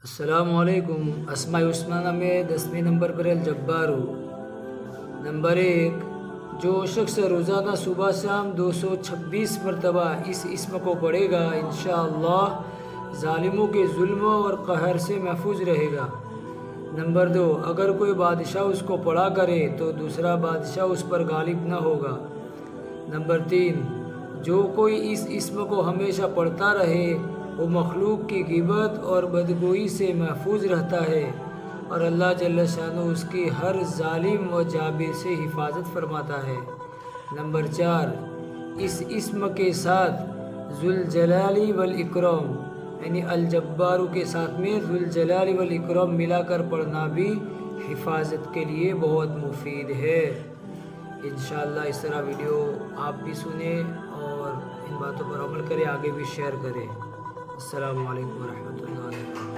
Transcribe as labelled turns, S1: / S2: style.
S1: अस्सलामुअलैकुम। अस्माए उस्माना में 10वें नंबर पर अल-जब्बारू। नंबर 1, जो शख्स रोज़ाना सुबह शाम 226 मरतबा इस इस्म को पढ़ेगा इंशाअल्लाह ज़ालिमों के जुल्म और कहर से महफूज रहेगा। नंबर 2, अगर कोई बादशाह उसको पढ़ा करे तो दूसरा बादशाह उस पर गालिब न होगा। नंबर 3, जो कोई इस इस्म को हमेशा पढ़ता रहे वो मखलूक की गिबत और बदगोई से महफूज रहता है और अल्लाह जल्ल शानो उसकी हर जालिम व जाबिर से हिफाजत फरमाता है। नंबर 4, इस इस्म के साथ जुल जलाली वल इकराम यानी अल-जब्बारू के साथ में जुल जलाली वल इकराम मिलाकर पढ़ना भी हिफाजत के लिए बहुत मुफीद है। इंशाअल्लाह इस तरह वीडियो आप भी सुने और इन बातों पर अमल करें, आगे भी शेयर करें। अस्सलामु अलैकुम व रहमतुल्लाहि।